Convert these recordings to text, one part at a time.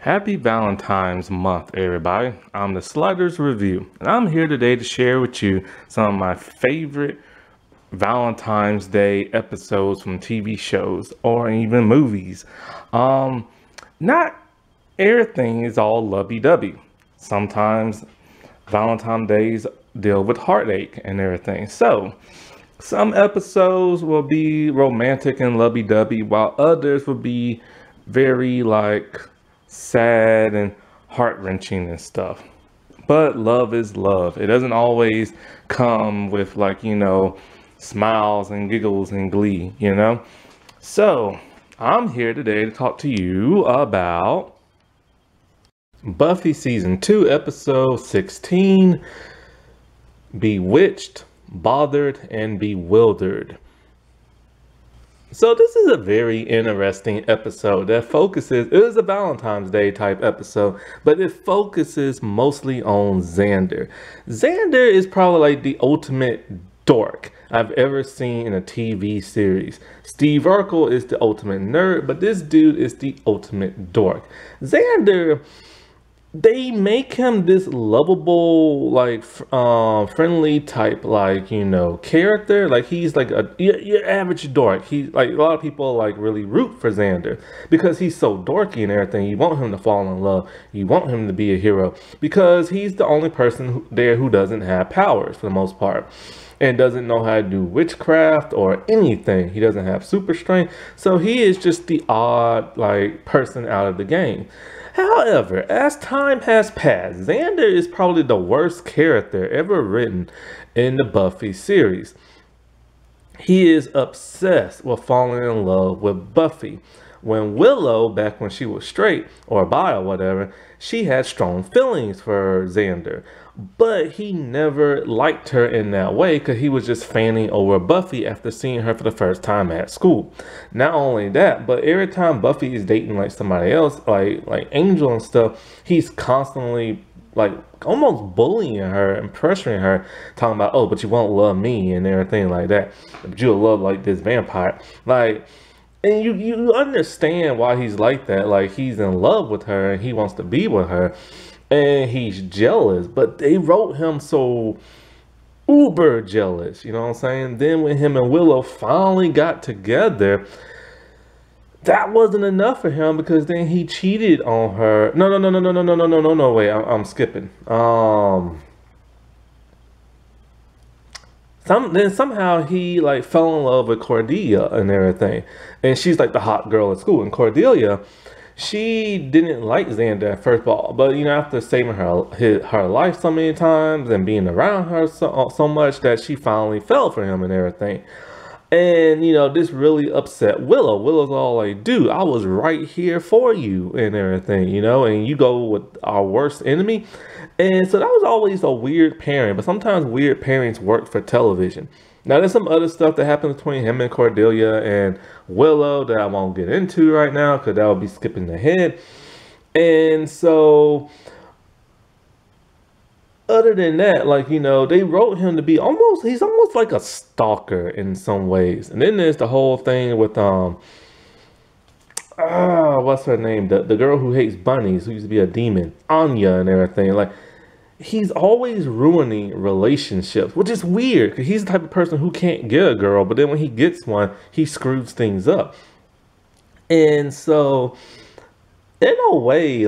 Happy Valentine's month, everybody. I'm the Sliders Review, and I'm here today to share with you some of my favorite Valentine's Day episodes from TV shows or even movies. Not everything is all lovey-dovey. Sometimes Valentine's Days deal with heartache and everything. So, some episodes will be romantic and lovey-dovey, while others will be very sad and heart-wrenching and stuff. But love is love. It doesn't always come with smiles and giggles and glee. So I'm here today to talk to you about Buffy season 2 episode 16, Bewitched, Bothered, and Bewildered. So this is a very interesting episode that it is a Valentine's Day type episode, but it focuses mostly on Xander. Xander is probably like the ultimate dork I've ever seen in a TV series. Steve Urkel is the ultimate nerd, but this dude is the ultimate dork. Xander, they make him this lovable, friendly type, character. Like, he's like your average dork. He's like, a lot of people really root for Xander because he's so dorky and everything. You want him to fall in love. You want him to be a hero because he's the only person there who doesn't have powers for the most part and doesn't know how to do witchcraft or anything. He doesn't have super strength. So he is just the odd, person out of the game. However, as time has passed, Xander is probably the worst character ever written in the Buffy series. He is obsessed with falling in love with Buffy. When Willow, back when she was straight or bi or whatever, she had strong feelings for Xander. But he never liked her in that way because he was just fanning over Buffy after seeing her for the first time at school. Not only that, but every time Buffy is dating somebody else, like Angel and stuff, he's constantly almost bullying her and pressuring her, talking about, oh, but you won't love me and everything like that. But you'll love this vampire. And you understand why he's like that. He's in love with her and he wants to be with her. And he's jealous, but they wrote him so uber jealous, you know what I'm saying? Then when him and Willow finally got together, that wasn't enough for him because then he cheated on her. No, wait, I'm skipping. Then somehow he fell in love with Cordelia and everything. And she's the hot girl at school. And Cordelia, she didn't like Xander at first, but after saving her life so many times and being around her so much that she finally fell for him and everything. And this really upset Willow. Willow's all like, dude, I was right here for you and everything, and you go with our worst enemy. And so that was always a weird pairing, but sometimes weird pairings work for television. Now, there's some other stuff that happens between him and Cordelia and Willow that I won't get into right now because that would be skipping ahead. And so, other than that, they wrote him to be he's almost like a stalker in some ways. And then there's the whole thing with, what's her name? The girl who hates bunnies, who used to be a demon, Anya and everything. He's always ruining relationships, which is weird because he's the type of person who can't get a girl, but then when he gets one, he screws things up. And so, in a way,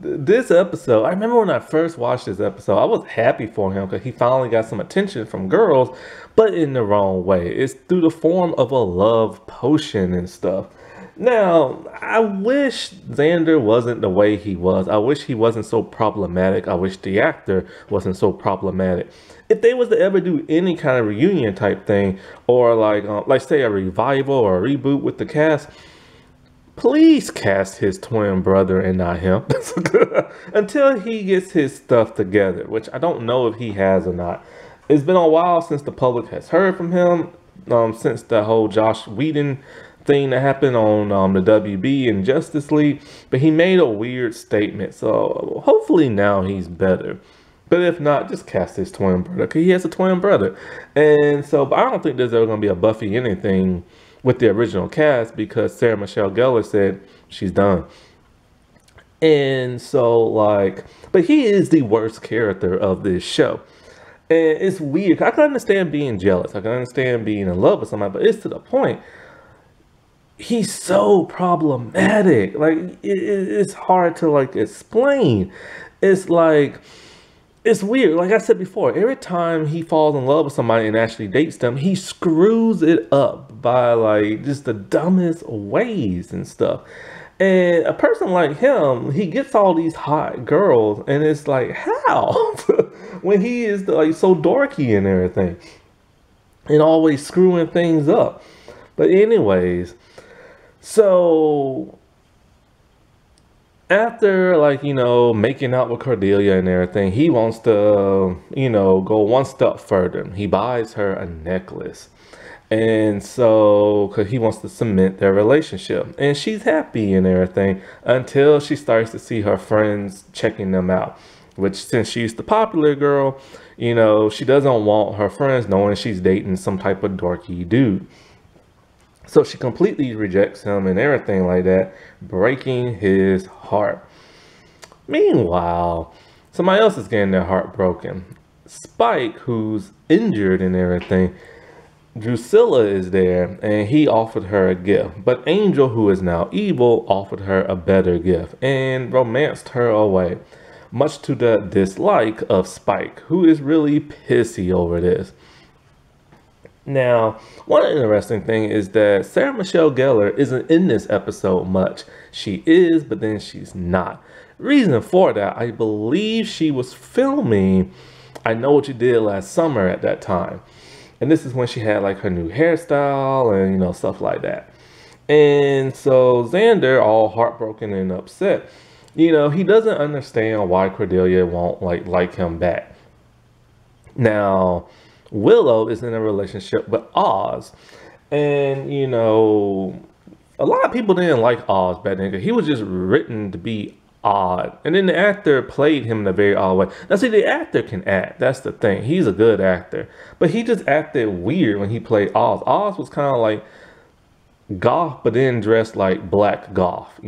this episode, I remember when I first watched this episode, I was happy for him because he finally got some attention from girls, but in the wrong way. It's through the form of a love potion and stuff. Now, I wish Xander wasn't the way he was. I wish he wasn't so problematic. I wish the actor wasn't so problematic. If they was to ever do any kind of reunion type thing, or say a revival or a reboot with the cast, please cast his twin brother and not him until he gets his stuff together, which I don't know if he has or not. It's been a while since the public has heard from him, since the whole Josh Whedon thing that happened on the WB and Justice League, but he made a weird statement, so hopefully now he's better. But if not, just cast his twin brother, because he has a twin brother. And so, but I don't think there's ever going to be a Buffy anything with the original cast because Sarah Michelle Gellar said she's done. And so, like, but he is the worst character of this show. And it's weird. I can understand being jealous. I can understand being in love with somebody, but it's to the point. He's so problematic. Like, it's hard to, like, explain. It's like, it's weird. Like I said before, every time he falls in love with somebody and actually dates them, he screws it up by, like, just the dumbest ways and stuff. And a person like him, he gets all these hot girls, and it's like, how? When he is, like, so dorky and everything, and always screwing things up. But anyways, so after, like, making out with Cordelia and everything, he wants to, go one step further. He buys her a necklace. And so, because he wants to cement their relationship. And she's happy and everything until she starts to see her friends checking them out. Which, since she's the popular girl, she doesn't want her friends knowing she's dating some type of dorky dude. So she completely rejects him and everything like that, breaking his heart. Meanwhile, somebody else is getting their heart broken. Spike, who's injured and everything, Drusilla is there, and he offered her a gift. But Angel, who is now evil, offered her a better gift and romanced her away, much to the dislike of Spike, who is really pissy over this. Now, one interesting thing is that Sarah Michelle Gellar isn't in this episode much. She is, but then she's not. Reason for that, I believe she was filming I Know What You Did Last Summer at that time. And this is when she had, like, her new hairstyle and, stuff like that. And so Xander, all heartbroken and upset, he doesn't understand why Cordelia won't, like him back. Now, Willow is in a relationship with Oz. And, a lot of people didn't like Oz back then because he was just written to be odd. And then the actor played him in a very odd way. Now, see, the actor can act. That's the thing. He's a good actor. But he just acted weird when he played Oz. Oz was kind of like goth, but then dressed like black goth,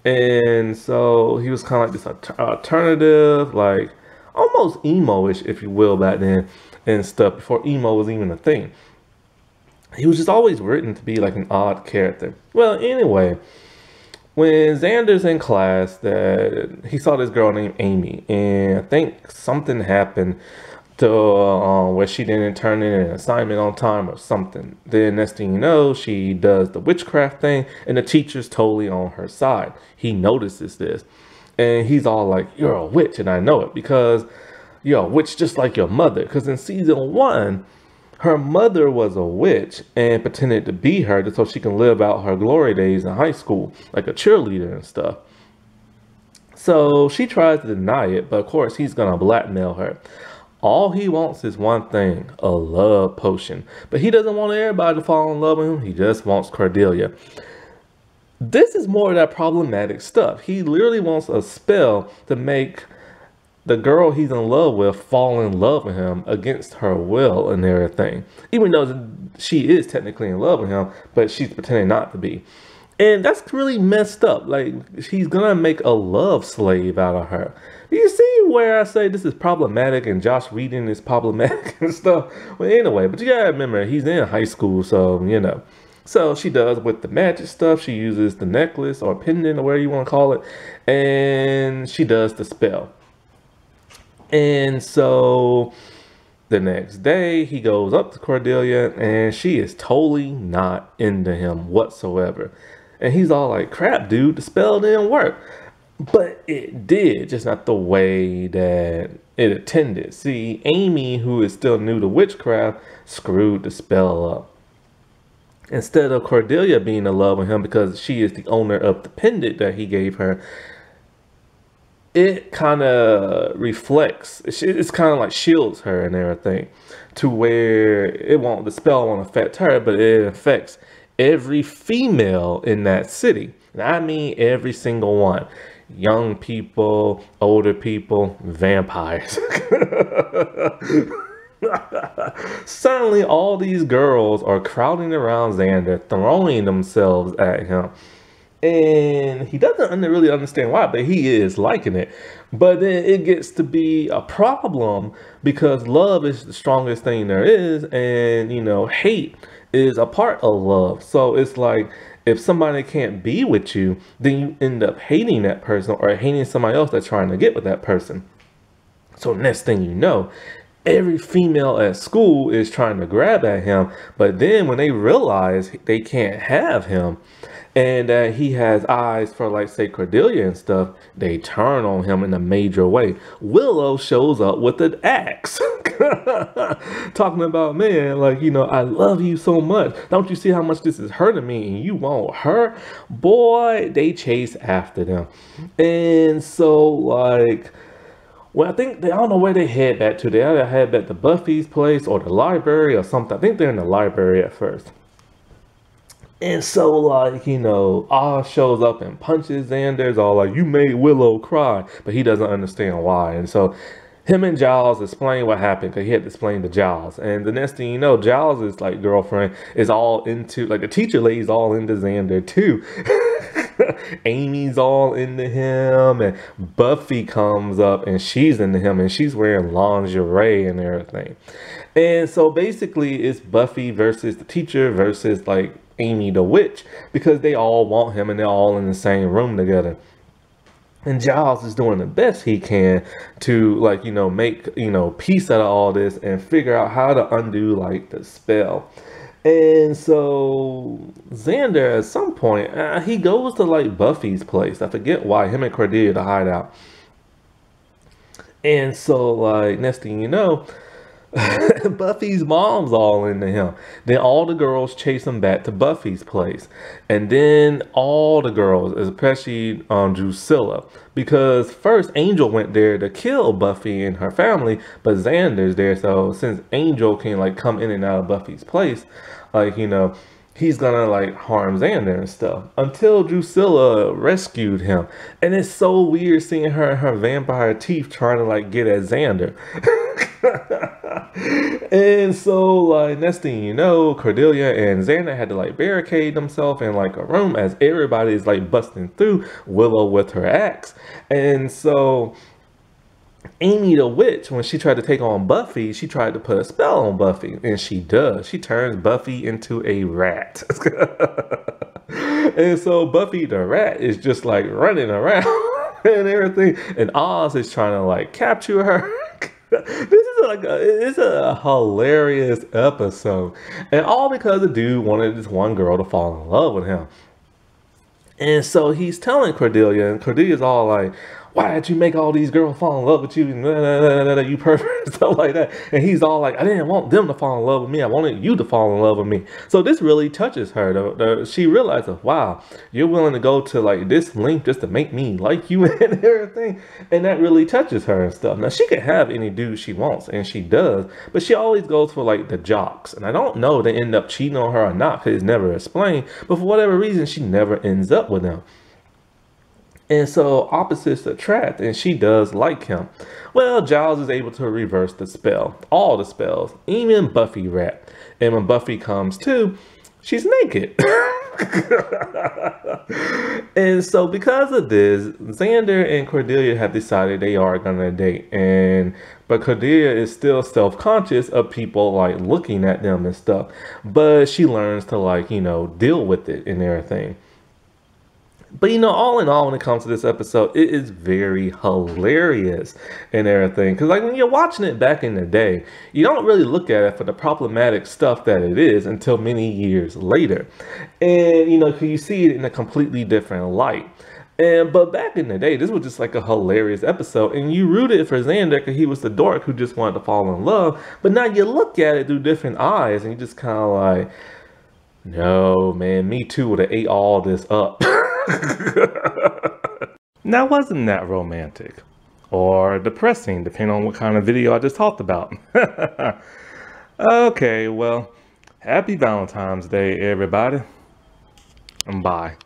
And so he was kind of like this alternative, like almost emo-ish, if you will, back then and stuff, before emo was even a thing. He was just always written to be like an odd character. Well, anyway, when Xander's in class, that he saw this girl named Amy, and I think something happened to where she didn't turn in an assignment on time or something. Then next thing you know, she does the witchcraft thing, and the teacher's totally on her side. He notices this, and he's all like, "You're a witch," and I know it because you're a witch just like your mother. Because in season 1, her mother was a witch and pretended to be her so she can live out her glory days in high school, like a cheerleader and stuff. So she tries to deny it, but of course he's going to blackmail her. All he wants is one thing, a love potion. But he doesn't want everybody to fall in love with him. He just wants Cordelia. This is more of that problematic stuff. He literally wants a spell to make the girl he's in love with fall in love with him against her will and everything. Even though she is technically in love with him, but she's pretending not to be. And that's really messed up. Like, he's gonna make a love slave out of her. You see where I say this is problematic and Josh Whedon is problematic and stuff? Well, anyway, but you gotta remember, he's in high school, so, So she does with the magic stuff. She uses the necklace or pendant or whatever you want to call it. And she does the spell. And so the next day he goes up to Cordelia and she is totally not into him whatsoever. And he's all like, "Crap, dude, the spell didn't work." But it did, just not the way that it intended. See, Amy, who is still new to witchcraft, screwed the spell up. Instead of Cordelia being in love with him because she is the owner of the pendant that he gave her, it kind of reflects, it's kind of like shields her and everything, to where the spell won't affect her, but it affects every female in that city. And I mean every single one. Young people, older people, vampires. Suddenly all these girls are crowding around Xander, throwing themselves at him. And he doesn't really understand why, but he is liking it. But then it gets to be a problem because love is the strongest thing there is, and hate is a part of love. So it's like if somebody can't be with you, then you end up hating that person or hating somebody else that's trying to get with that person. So next thing you know, every female at school is trying to grab at him, but then when they realize they can't have him and that he has eyes for, like, say, Cordelia and stuff, they turn on him in a major way. Willow shows up with an axe. Talking about, man, like, I love you so much. Don't you see how much this is hurting me and you want her? Boy, they chase after them. And so, like, well, I think I don't know where they head back to. They either head back to Buffy's place or the library or something. I think they're in the library at first. And so, like, Oz shows up and punches Xander's all like, you made Willow cry, but he doesn't understand why. And so him and Giles explain what happened because he had to explain to Giles. And the next thing you know, Giles' like girlfriend is all into, like, the teacher lady's all into Xander too. Amy's all into him, and Buffy comes up and she's into him, and she's wearing lingerie and everything. And so basically it's Buffy versus the teacher versus, like, Amy the witch, because they all want him and they're all in the same room together. And Giles is doing the best he can to, like, make, peace out of all this and figure out how to undo, like, the spell. And so Xander, at some point, he goes to, like, Buffy's place. I forget why, him and Cordelia to hide out. And so, like, next thing you know, Buffy's mom's all into him. Then all the girls chase him back to Buffy's place. And then all the girls, especially Drusilla, because first Angel went there to kill Buffy and her family, but Xander's there. So since Angel can, like, come in and out of Buffy's place, like, he's gonna, like, harm Xander and stuff until Drusilla rescued him. And it's so weird seeing her and her vampire teeth trying to, like, get at Xander. And so, like, next thing you know, Cordelia and Xander had to, like, barricade themselves in, like, a room as everybody's, like, busting through Willow with her axe. And so Amy the witch, when she tried to take on Buffy, she tried to put a spell on Buffy, and she does. She turns Buffy into a rat. And so Buffy the rat is just, like, running around and everything, and Oz is trying to, like, capture her. This is like it's a hilarious episode, and all because the dude wanted this one girl to fall in love with him. And so he's telling Cordelia, and Cordelia's all like, why did you make all these girls fall in love with you? You pervert, stuff like that. And he's all like, I didn't want them to fall in love with me. I wanted you to fall in love with me. So this really touches her. She realizes, wow, you're willing to go to, like, this length just to make me like you and everything. And that really touches her and stuff. Now, she can have any dude she wants, and she does. But she always goes for, like, the jocks. And I don't know if they end up cheating on her or not, because it's never explained. But for whatever reason, she never ends up with them. And so opposites attract, and she does like him. Well, Giles is able to reverse the spell, all the spells, even Buffy rat. And when Buffy comes to, she's naked. And so because of this, Xander and Cordelia have decided they are gonna date. But Cordelia is still self-conscious of people, like, looking at them and stuff. But she learns to, like, deal with it and everything. But all in all, when it comes to this episode, it is very hilarious and everything. Because, like, when you're watching it back in the day, you don't really look at it for the problematic stuff that it is until many years later. And, because you see it in a completely different light. But back in the day, this was just like a hilarious episode. And you rooted for Xander because he was the dork who just wanted to fall in love. But now you look at it through different eyes and you just kind of like, no, man, me too would have ate all this up. Now, wasn't that romantic? Or depressing, depending on what kind of video I just talked about. Okay, well, happy Valentine's Day, everybody. And bye.